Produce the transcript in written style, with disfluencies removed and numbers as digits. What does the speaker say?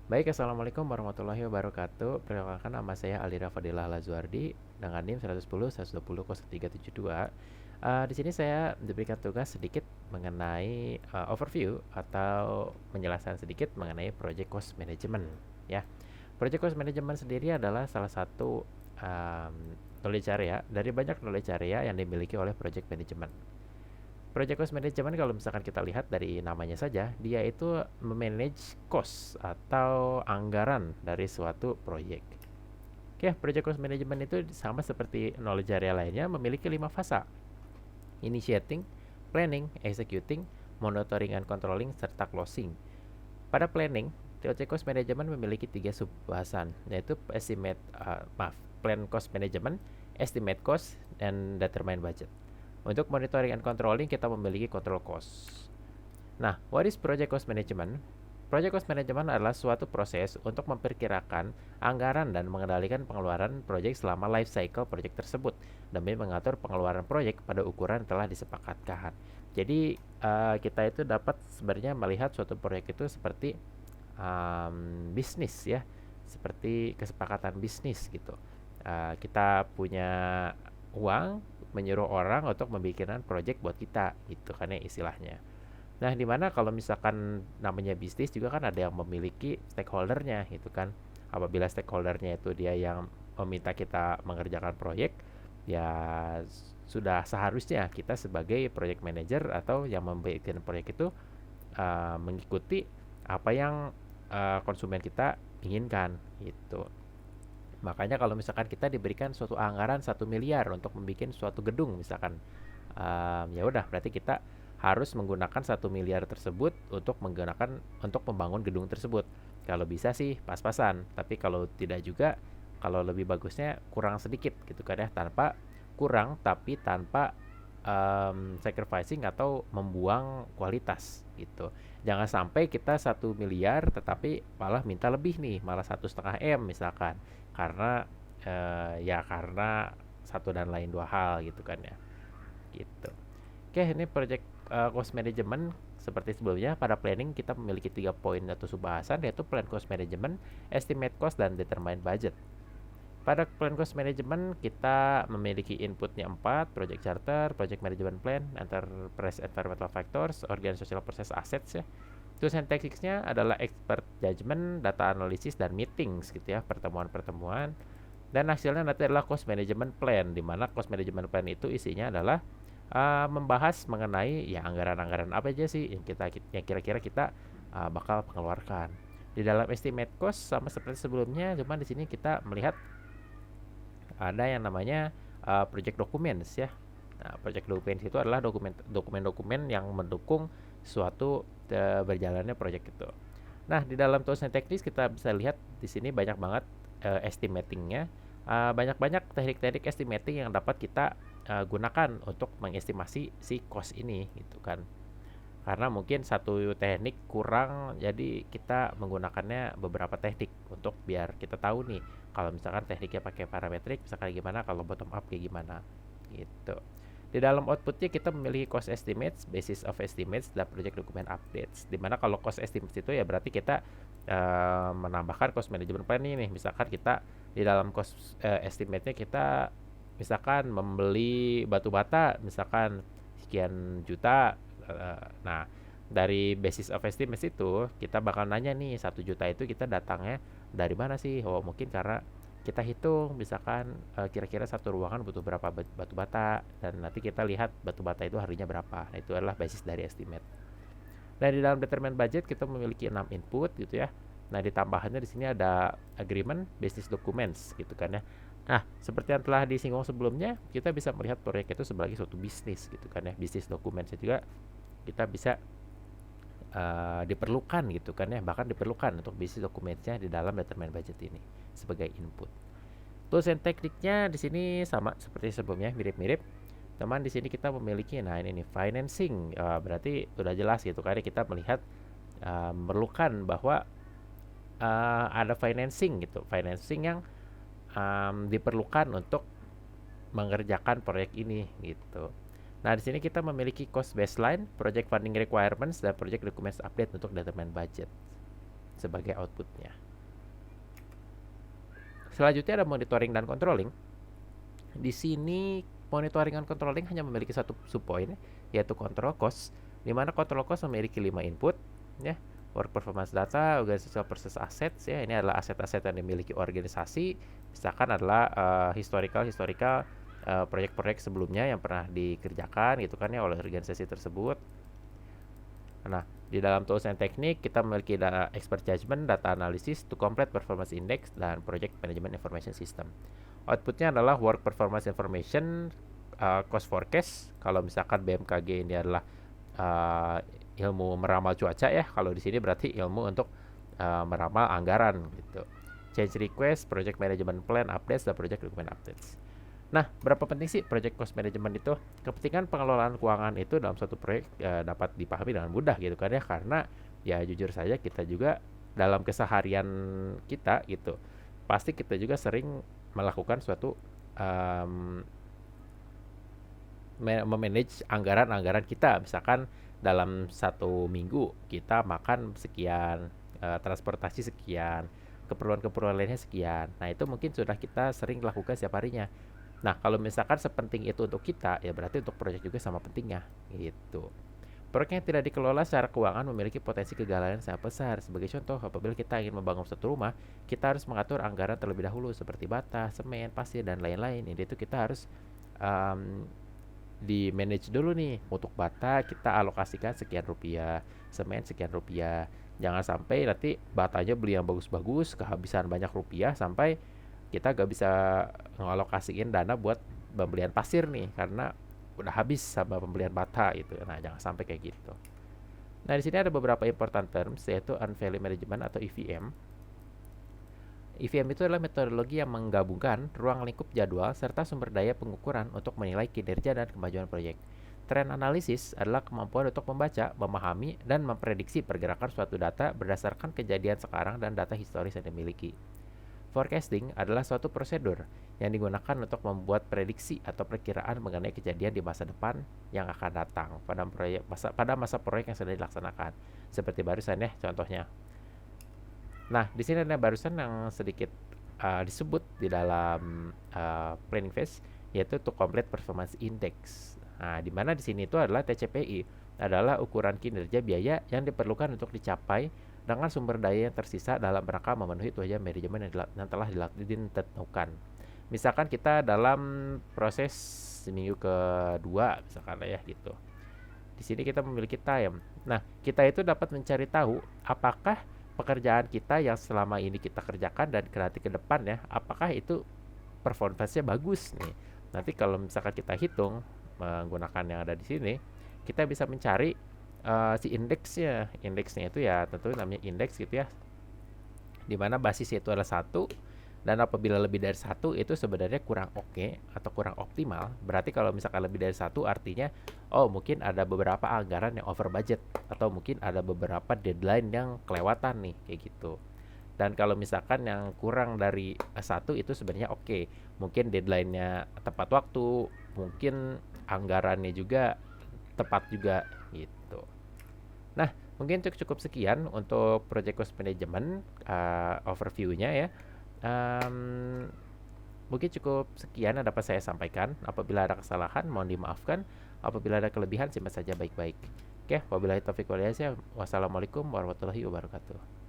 Baik, Assalamualaikum warahmatullahi wabarakatuh. Perkenalkan, nama saya Alira Fadilah Lazuardi dengan NIM 110 120 0372. Di sini saya diberikan tugas sedikit mengenai overview atau penjelasan sedikit mengenai Project Cost Management. Ya, Project Cost Management sendiri adalah salah satu um, knowledge area dari banyak knowledge area yang dimiliki oleh Project Management. Project Cost Management, kalau misalkan kita lihat dari namanya saja, dia itu memanage cost atau anggaran dari suatu proyek. Oke, Project Cost Management itu sama seperti knowledge area lainnya, memiliki 5 fasa: initiating, planning, executing, monitoring and controlling, serta closing. Pada planning, Project Cost Management memiliki 3 subbahasan, yaitu plan cost management, estimate cost, dan determine budget. Untuk monitoring and controlling, kita memiliki control cost. Nah, what is project cost management? Project cost management adalah suatu proses untuk memperkirakan anggaran dan mengendalikan pengeluaran proyek selama life cycle proyek tersebut demi mengatur pengeluaran proyek pada ukuran yang telah disepakatkan. Jadi kita itu dapat sebenarnya melihat suatu proyek itu seperti bisnis ya, seperti kesepakatan bisnis gitu. Kita punya uang, menyuruh orang untuk membikinkan project buat kita gitu kan ya istilahnya. Nah, dimana kalau misalkan namanya bisnis juga kan ada yang memiliki stakeholdernya gitu kan. Apabila stakeholdernya itu dia yang meminta kita mengerjakan proyek, ya sudah seharusnya kita sebagai project manager atau yang membikin proyek itu mengikuti apa yang konsumen kita inginkan gitu. Makanya kalau misalkan kita diberikan suatu anggaran 1 miliar untuk membuat suatu gedung misalkan, ya udah berarti kita harus menggunakan 1 miliar tersebut untuk membangun gedung tersebut. Kalau bisa sih pas-pasan, tapi kalau tidak juga, kalau lebih bagusnya kurang sedikit gitu kan ya, tanpa kurang tapi tanpa sacrificing atau membuang kualitas gitu. Jangan sampai kita 1 miliar tetapi malah minta lebih nih, malah 1,5 M misalkan, karena karena satu dan lain dua hal gitu kan ya, gitu. Oke, ini project cost management seperti sebelumnya. Pada planning kita memiliki 3 poin atau subbahasan, yaitu plan cost management, estimate cost, dan determine budget. Pada plan cost management kita memiliki inputnya 4: project charter, project management plan, enterprise environmental factors, organizational process assets ya. Tools and techniques-nya adalah expert judgment, data analysis, dan meetings gitu ya, pertemuan-pertemuan. Dan hasilnya nanti adalah cost management plan, di mana cost management plan itu isinya adalah membahas mengenai ya anggaran-anggaran apa aja sih yang kira-kira kita bakal mengeluarkan. Di dalam estimate cost sama seperti sebelumnya, cuman di sini kita melihat ada yang namanya project documents ya. Nah, project documents itu adalah dokumen-dokumen yang mendukung suatu berjalannya project itu. Nah, di dalam tools and techniques kita bisa lihat di sini banyak banget estimatingnya. Banyak-banyak teknik-teknik estimating yang dapat kita gunakan untuk mengestimasi si cost ini gitu kan. Karena mungkin satu teknik kurang, jadi kita menggunakannya beberapa teknik untuk biar kita tahu nih, kalau misalkan tekniknya pakai parametrik misalkan gimana, kalau bottom up kayak gimana gitu. Di dalam outputnya kita memiliki cost estimates, basis of estimates, dan project document updates. Dimana kalau cost estimates itu ya berarti kita menambahkan cost management plan ini nih. Misalkan kita di dalam cost estimate-nya kita misalkan membeli batu bata misalkan sekian juta. Nah, dari basis of estimates itu kita bakal nanya nih, 1 juta itu kita datangnya dari mana sih? Oh, mungkin karena kita hitung misalkan kira-kira satu ruangan butuh berapa batu bata, dan nanti kita lihat batu bata itu harganya berapa. Nah, itu adalah basis dari estimate. Dan di dalam determine budget kita memiliki 6 input gitu ya. Nah, ditambahannya di sini ada agreement, business documents gitu kan ya. Nah, seperti yang telah disinggung sebelumnya, kita bisa melihat proyek itu sebagai suatu bisnis gitu kan ya. Business documents juga kita bisa diperlukan gitu kan ya, bahkan diperlukan untuk business dokumennya di dalam determine budget ini sebagai input. Tools and tekniknya di sini sama seperti sebelumnya, mirip-mirip. Teman di sini kita memiliki, nah ini nih financing, berarti udah jelas gitu kan ya, kita melihat memerlukan bahwa ada financing gitu, financing yang diperlukan untuk mengerjakan proyek ini gitu. Nah, di sini kita memiliki cost baseline, project funding requirements, dan project documents update untuk determine budget. sebagai outputnya. Selanjutnya ada monitoring dan controlling. Di sini monitoring dan controlling hanya memiliki satu subpoint, yaitu control cost, di mana control cost memiliki 5 input, ya. Work performance data, organizational process assets, ya. Ini adalah aset-aset yang dimiliki organisasi. Misalkan adalah historical proyek-proyek sebelumnya yang pernah dikerjakan gitu kan ya oleh organisasi tersebut. Nah, di dalam tools and teknik kita memiliki expert judgment, data analysis to complete performance index, dan project management information system. Outputnya adalah work performance information, cost forecast. Kalau misalkan BMKG ini adalah ilmu meramal cuaca ya, kalau di sini berarti ilmu untuk meramal anggaran gitu. Change request, project management plan updates, dan project document updates. Nah, berapa penting sih project cost management itu? Kepentingan pengelolaan keuangan itu dalam suatu proyek dapat dipahami dengan mudah gitu kan ya, karena ya jujur saja kita juga dalam keseharian kita gitu, pasti kita juga sering melakukan suatu memanage anggaran-anggaran kita. Misalkan dalam satu minggu kita makan sekian, transportasi sekian, keperluan-keperluan lainnya sekian. Nah, itu mungkin sudah kita sering lakukan setiap harinya. Nah, kalau misalkan sepenting itu untuk kita, ya berarti untuk proyek juga sama pentingnya, gitu. Proyek yang tidak dikelola secara keuangan memiliki potensi kegagalan yang sangat besar. Sebagai contoh, apabila kita ingin membangun suatu rumah, kita harus mengatur anggaran terlebih dahulu seperti bata, semen, pasir, dan lain-lain. Ini itu kita harus di manage dulu nih. Untuk bata kita alokasikan sekian rupiah, semen sekian rupiah. Jangan sampai nanti batanya beli yang bagus-bagus, kehabisan banyak rupiah sampai kita gak bisa ngalokasiin dana buat pembelian pasir nih karena udah habis sama pembelian bata gitu. Nah, jangan sampai kayak gitu. Nah, di sini ada beberapa important terms, yaitu unvalue management atau EVM. EVM itu adalah metodologi yang menggabungkan ruang lingkup jadwal serta sumber daya pengukuran untuk menilai kinerja dan kemajuan proyek. Trend analysis adalah kemampuan untuk membaca, memahami, dan memprediksi pergerakan suatu data berdasarkan kejadian sekarang dan data historis yang dimiliki. Forecasting adalah suatu prosedur yang digunakan untuk membuat prediksi atau perkiraan mengenai kejadian di masa depan yang akan datang pada masa proyek yang sedang dilaksanakan. Seperti barusan ya contohnya. Nah, di sini ada barusan yang sedikit disebut di dalam planning phase, yaitu to complete performance index. Nah, di mana di sini itu adalah TCPI adalah ukuran kinerja biaya yang diperlukan untuk dicapai dengan sumber daya yang tersisa dalam rangka memenuhi tujuan manajemen yang telah ditentukan. Misalkan kita dalam proses seminggu kedua misalkan ya gitu. Di sini kita memiliki time. Nah, kita itu dapat mencari tahu apakah pekerjaan kita yang selama ini kita kerjakan dan nanti ke depan ya, apakah itu performance-nya bagus nih. Nanti kalau misalkan kita hitung menggunakan yang ada di sini, kita bisa mencari si indeksnya itu ya tentu namanya indeks gitu ya, dimana basisnya itu adalah 1, dan apabila lebih dari 1 itu sebenarnya kurang oke atau kurang optimal. Berarti kalau misalkan lebih dari 1 artinya mungkin ada beberapa anggaran yang over budget atau mungkin ada beberapa deadline yang kelewatan nih kayak gitu. Dan kalau misalkan yang kurang dari 1 itu sebenarnya oke, mungkin deadline-nya tepat waktu, mungkin anggarannya juga tepat juga gitu. Nah, mungkin cukup sekian untuk project cost management overview-nya ya. Mungkin cukup sekian yang dapat saya sampaikan. Apabila ada kesalahan mohon dimaafkan. Apabila ada kelebihan simpan saja baik-baik. Oke, wabillahi taufiq wal hidayah. Wassalamualaikum warahmatullahi wabarakatuh.